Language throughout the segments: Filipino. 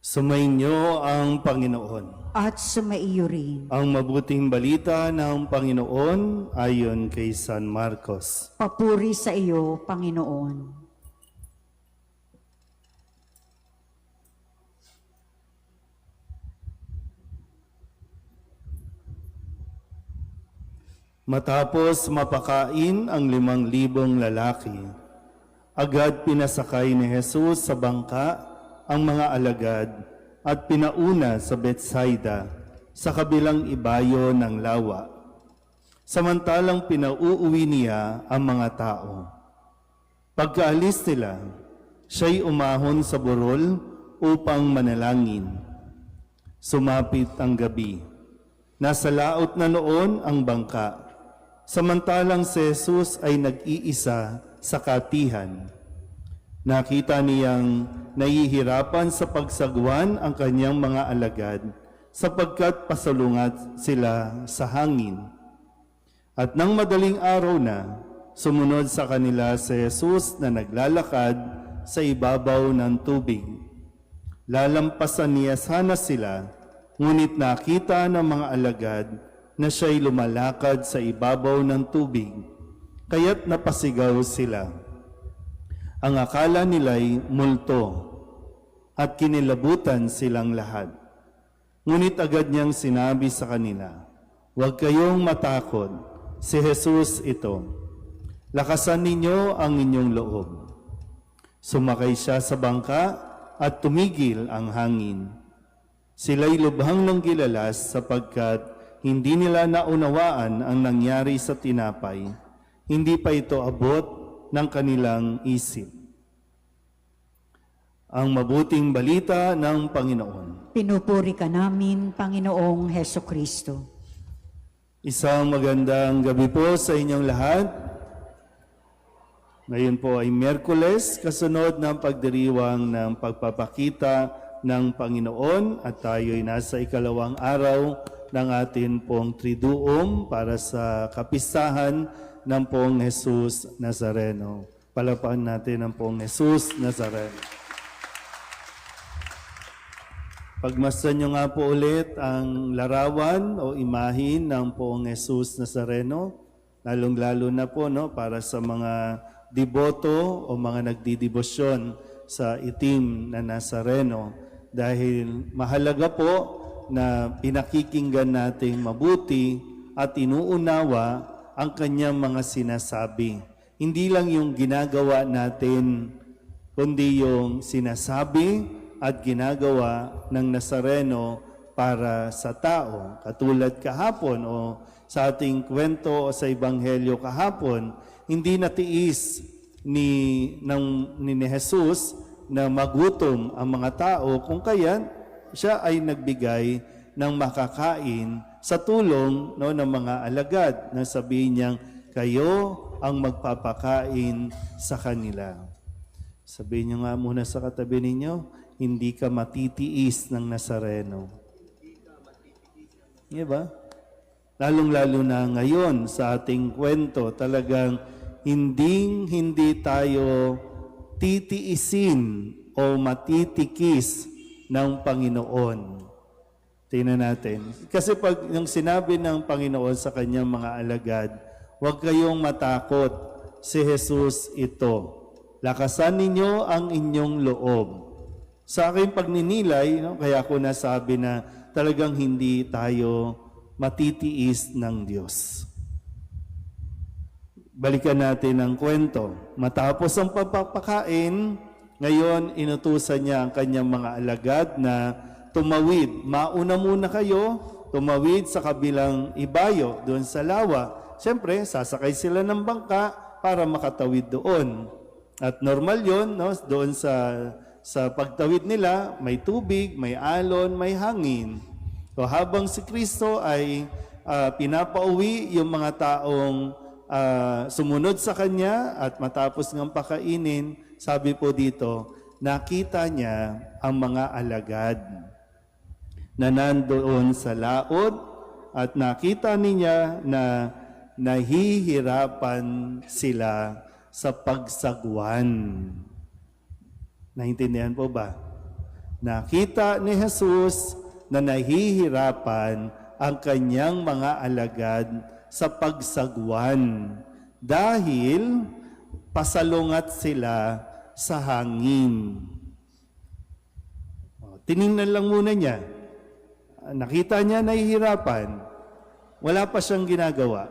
Sumainyo ang Panginoon. At sumaiyo rin. Ang mabuting balita ng Panginoon ayon kay San Marcos. Papuri sa iyo, Panginoon. Matapos mapakain ang 5,000 lalaki, agad pinasakay ni Jesus sa bangka ang mga alagad at pinauna sa Betsaida sa kabilang ibayo ng lawa. Samantalang pinauuwi niya ang mga tao. Pagkaalis nila, siya'y umahon sa burol upang manalangin. Sumapit ang gabi. Nasa laot na noon ang bangka. Samantalang si Jesus ay nag-iisa sa katihan. Nakita niyang nahihirapan sa pagsagwan ang kanyang mga alagad sapagkat pasalungat sila sa hangin. At nang madaling araw na, sumunod sa kanila si Jesus na naglalakad sa ibabaw ng tubig. Lalampasan niya sana sila, ngunit nakita ng mga alagad na siya'y lumalakad sa ibabaw ng tubig, kaya't napasigaw sila. Ang akala nila'y multo at kinilabutan silang lahat. Ngunit agad niyang sinabi sa kanila, "Huwag kayong matakot, si Jesus ito. Lakasan ninyo ang inyong loob." Sumakay siya sa bangka at tumigil ang hangin. Sila'y lubhang nang gilalas sapagkat hindi nila naunawaan ang nangyari sa tinapay. Hindi pa ito abot ng kanilang isip. Ang mabuting balita ng Panginoon. Pinupuri ka namin, Panginoong Heso Kristo. Isang magandang gabi po sa inyong lahat. Ngayon po ay Miyerkules, kasunod ng pagdiriwang ng pagpapakita ng Panginoon at tayo'y nasa ikalawang araw ng atin pong Triduum para sa kapistahan ng pong Jesus Nazareno. Palapakan natin ang pong Jesus Nazareno. Pagmasdan nyo nga po ulit ang larawan o imahin ng pong Jesus Nazareno, lalong-lalo na po para sa mga deboto o mga nagdidibosyon sa itim na Nazareno, dahil mahalaga po na pinakikinggan nating mabuti at inuunawa ang kanyang mga sinasabi. Hindi lang yung ginagawa natin, kundi yung sinasabi at ginagawa ng Nazareno para sa tao. Katulad kahapon o sa ating kwento o sa Ebanghelyo kahapon, hindi natiis ni Jesus na magutom ang mga tao, kung kaya siya ay nagbigay ng makakain sa tulong ng mga alagad na sabihin niyang, kayo ang magpapakain sa kanila. Sabihin niyo nga muna sa katabi ninyo, hindi ka matitiis ng Nazareno. Diba? Lalong-lalo na ngayon sa ating kwento, talagang hindi tayo titiisin o matitikis ng Panginoon. Tingnan natin. Kasi pag yung sinabi ng Panginoon sa kanyang mga alagad, huwag kayong matakot, si Jesus ito. Lakasan ninyo ang inyong loob. Sa aking pagninilay, kaya ko nasabi na talagang hindi tayo matitiis ng Diyos. Balikan natin ang kwento. Matapos ang pagpapakain, ngayon, inutusan niya ang kanyang mga alagad na tumawid. Mauna muna kayo, tumawid sa kabilang ibayo, doon sa lawa. Siyempre, sasakay sila ng bangka para makatawid doon. At normal yun, doon sa pagtawid nila, may tubig, may alon, may hangin. So habang si Kristo ay pinapauwi yung mga taong sumunod sa kanya at matapos ng pakainin, sabi po dito, nakita niya ang mga alagad na nandoon sa laot at nakita niya na nahihirapan sila sa pagsagwan. Naintindihan po ba? Nakita ni Jesus na nahihirapan ang kanyang mga alagad sa pagsagwan dahil pasalungat sila sa hangin. Tiningnan lang muna niya. Nakita niya nahihirapan. Wala pa siyang ginagawa.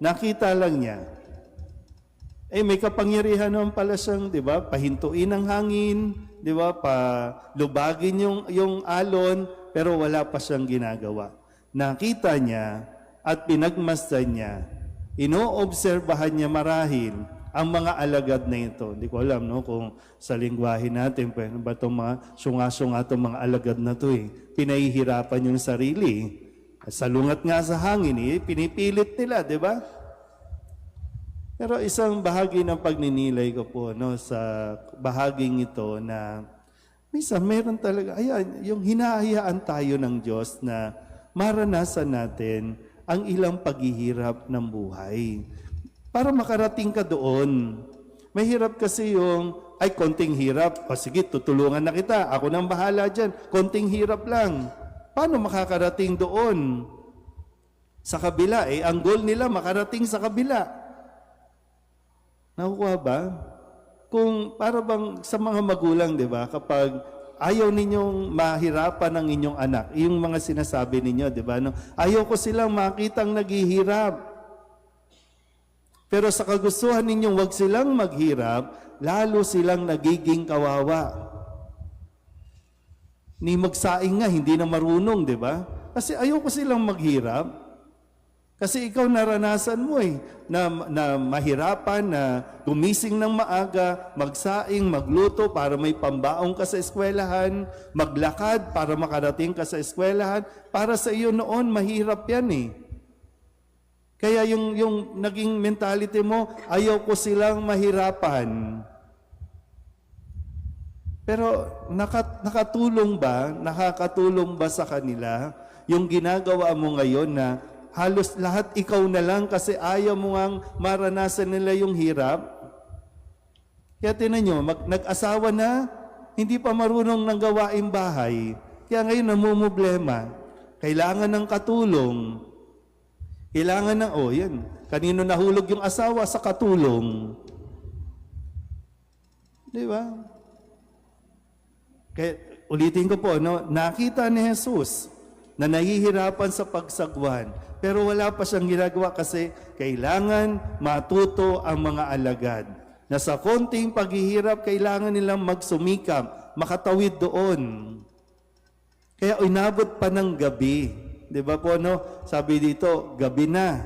Nakita lang niya. May kapangyarihan naman pala siyang, di ba, pahintuin ang hangin, di ba, palubagin yung alon, pero wala pa siyang ginagawa. Nakita niya at pinagmasdan niya, inoobserbahan niya marahil ang mga alagad na ito. Hindi ko alam kung sa lingwahe natin, pwede ba itong mga sunga-sunga itong mga alagad na ito pinahihirapan yung sarili. Salungat nga sa hangin, pinipilit nila, di ba? Pero isang bahagi ng pagninilay ko po sa bahaging ito na minsan meron talaga, yung hinahayaan tayo ng Diyos na maranasan natin ang ilang paghihirap ng buhay. Para makarating ka doon. May hirap kasi konting hirap. Sige, tutulungan na kita. Ako nang bahala dyan. Konting hirap lang. Paano makakarating doon? Sa kabila. Ang goal nila makarating sa kabila. Nakukuha ba? Kung para bang sa mga magulang, di ba? Kapag ayaw ninyong mahirapan ang inyong anak, yung mga sinasabi ninyo, di ba? Ayaw ko silang makitang naghihirap. Pero sa kagustuhan ninyong wag silang maghirap, lalo silang nagiging kawawa. Ni magsaing nga, hindi na marunong, di ba? Kasi ayoko silang maghirap. Kasi ikaw naranasan mo na mahirapan, na gumising ng maaga, magsaing, magluto para may pambaong ka sa eskwelahan, maglakad para makarating ka sa eskwelahan. Para sa iyo noon, mahirap yan Kaya yung naging mentality mo, ayaw ko silang mahirapan. Pero nakakatulong ba sa kanila yung ginagawa mo ngayon na halos lahat ikaw na lang kasi ayaw mo ngang maranasan nila yung hirap? Kaya tinan nyo, nag-asawa na, hindi pa marunong ng gawaing bahay. Kaya ngayon namumblema. Kailangan ng katulong. Kailangan ng, yan. Kanino nahulog yung asawa sa katulong? Di ba? Kaya, ulitin ko po, nakita ni Jesus na nahihirapan sa pagsagwan, pero wala pa siyang ginagawa kasi kailangan matuto ang mga alagad. Na sa konting paghihirap, kailangan nilang magsumikap, makatawid doon. Kaya inabot pa ng gabi. Di ba po, sabi dito, gabi na.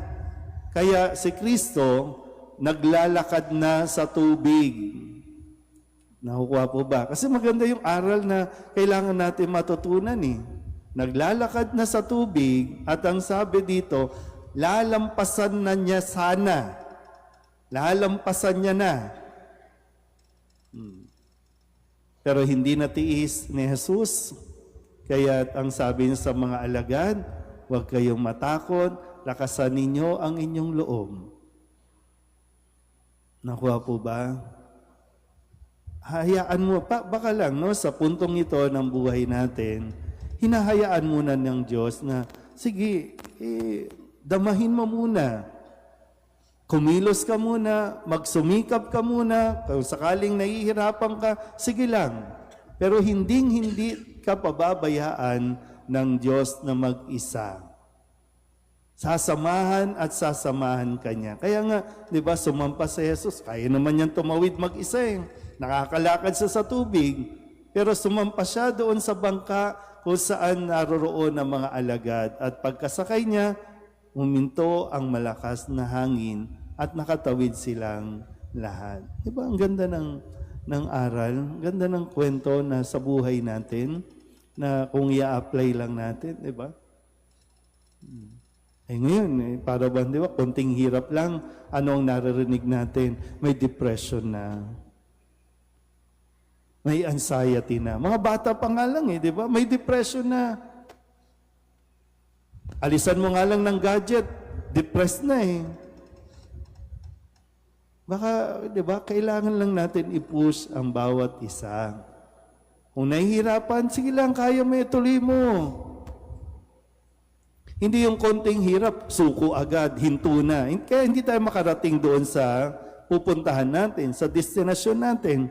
Kaya si Kristo, naglalakad na sa tubig. Nakukuha po ba? Kasi maganda yung aral na kailangan natin matutunan Naglalakad na sa tubig at ang sabi dito, lalampasan na niya sana. Lalampasan niya na. Pero hindi natiis ni Jesus. Kaya ang sabi niya sa mga alagad, huwag kayong matakot, lakasan ninyo ang inyong loob. Nakuha po ba? Hayaan mo, baka lang sa puntong ito ng buhay natin, hinahayaan muna ng Diyos na, sige, damahin mo muna. Kumilos ka muna, magsumikap ka muna, kung sakaling nahihirapan ka, sige lang. Pero hindi ka pababayaan ng Diyos na mag-isa. Sasamahan at sasamahan ka niya. Kaya nga, di ba, sumampas si Jesus, kaya naman niyang tumawid mag-isa Nakakalakad siya sa tubig, pero sumampas siya doon sa bangka kung saan naroroon ang mga alagad. At pagkasakay niya, huminto ang malakas na hangin at nakatawid silang lahat. Di ba, ang ganda ng aral, ang ganda ng kwento na sa buhay natin, na kung i-apply lang natin, di ba? Ngayon, para ba, di ba, konting hirap lang, ano ang naririnig natin? May depression na. May anxiety na. Mga bata pa nga lang di ba? May depression na. Alisan mo nga lang ng gadget, depressed na Baka, di ba, kailangan lang natin i-push ang bawat isa. Kung nahihirapan, sige lang, kaya mo, tuloy mo. Hindi yung konting hirap, suko agad, hinto na. Kaya hindi tayo makarating doon sa pupuntahan natin, sa destinasyon natin.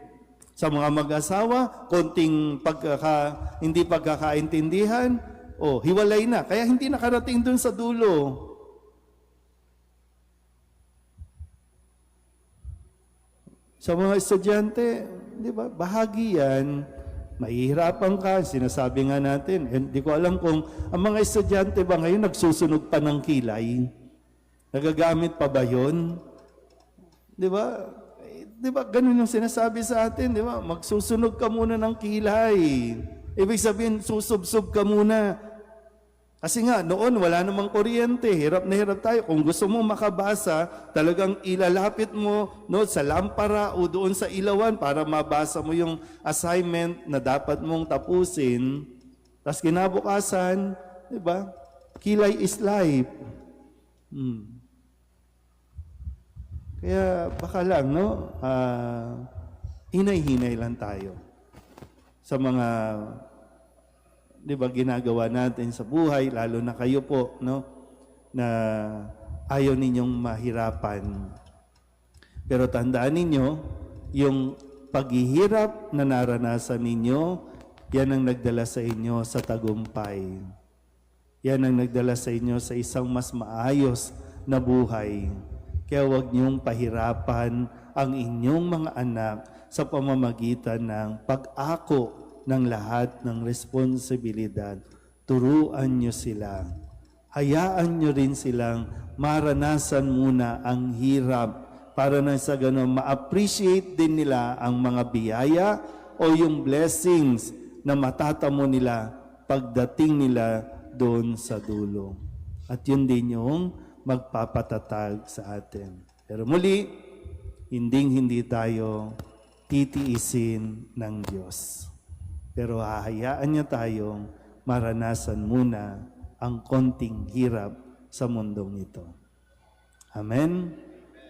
Sa mga mag-asawa, konting hindi pagkakaintindihan, hiwalay na. Kaya hindi nakarating doon sa dulo. Sa mga estudyante, di ba, bahagi yan, mahihirapan ka, sinasabi nga natin, hindi ko alam kung ang mga estudyante ba ngayon nagsusunog pa ng kilay? Nagagamit pa ba yun? Di ba? Di ba, ganun yung sinasabi sa atin, di ba? Magsusunog ka muna ng kilay. Ibig sabihin, susubsob ka muna. Kasi nga, noon wala namang kuryente, hirap na hirap tayo. Kung gusto mo makabasa, talagang ilalapit mo sa lampara o doon sa ilawan para mabasa mo yung assignment na dapat mong tapusin. Tapos kinabukasan, di ba? Kilay is life. Kaya baka lang, hinay-hinay lang tayo sa mga, di ba, ginagawa natin sa buhay, lalo na kayo po, na ayaw ninyong mahirapan. Pero tandaan ninyo, yung paghihirap na naranasan ninyo, yan ang nagdala sa inyo sa tagumpay. Yan ang nagdala sa inyo sa isang mas maayos na buhay. Kaya huwag niyong pahirapan ang inyong mga anak sa pamamagitan ng pag-ako ng lahat ng responsibilidad. Turuan niyo sila. Hayaan niyo rin silang maranasan muna ang hirap para na sa ganun ma-appreciate din nila ang mga biyaya o yung blessings na matatamo nila pagdating nila doon sa dulo. At yun din yung magpapatatag sa atin. Pero muli, hindi tayo titiisin ng Diyos. Pero hahayaan niya tayong maranasan muna ang konting hirap sa mundong ito. Amen?